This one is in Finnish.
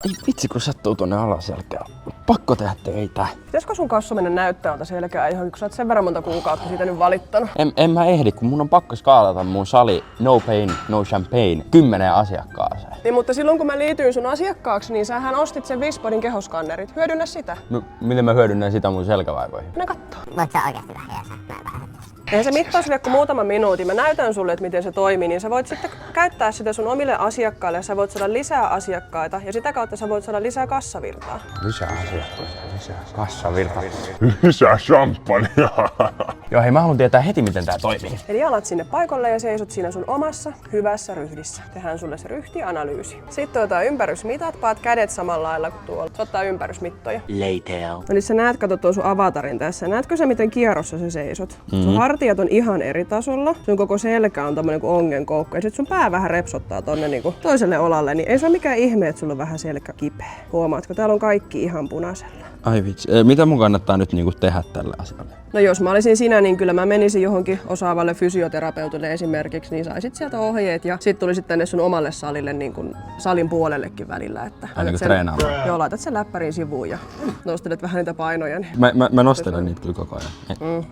Ei vitsi, kun sattuu tonne alaselkään. Pakko tehdä töitä. Pitäisikö sun kanssa mennä näyttämältä selkää johonkin, kun sä oot sen verran monta kuukautta siitä nyt valittanut? En mä ehdi, kun mun on pakko skaalata mun sali No Pain, No Champagne 10 asiakkaaseen. Niin, mutta silloin kun mä liityin sun asiakkaaksi, niin sähän ostit sen Wisporin kehoskannerit. Hyödynnä sitä. No, miten mä hyödynnän sitä mun selkävaivoihin? Mennä kattoo. Voit sä oikeesti vähän jäsää? Mä en pääse. Eihän se mittaa sille kuin muutama minuutin. Mä näytän sulle, että miten se toimii, niin sä voit sitten käyttää sitä sun omille asiakkaille. Sä voit saada lisää asiakkaita ja sitä kautta sä voit saada lisää kassavirtaa. Lisää asiakkaita, lisää kassavirta. Lisää champagnea. Joo, hei, mä haluan tietää heti, miten tää toimii. Eli alat sinne paikalle ja seisot siinä sun omassa hyvässä ryhdissä. Tehdään sulle se ryhtianalyysi. Sitten otetaan ympärysmitat, paat kädet samalla lailla kuin tuolla. Ottaa ympärysmittoja. Later. Eli sä näet, kato tuon sun avatarin tässä. Näetkö sä, miten kierrossa sä seisot? Sun hartiat on ihan eri tasolla. Sun koko selkä on tommonen kuin ongenkoukku. Ja sit sun pää vähän repsottaa tonne niinku toiselle olalle. Niin ei se ole mikään ihme, että sulla on vähän selkä kipeä. Huomaatko? Täällä on kaikki ihan punaisella. Ai vitsi, mitä mun kannattaa nyt niinku tehdä tällä asialle? No jos mä olisin sinä, niin kyllä mä menisin johonkin osaavalle fysioterapeutille esimerkiksi, niin saisit sieltä ohjeet ja sit tulisit tänne sun omalle salille niin kuin salin puolellekin välillä. Että Niinku treenaamaan? Joo, laitat sen läppärin sivuun ja nostelet vähän niitä painoja. Niin. Mä nostelen niitä kyllä koko ajan.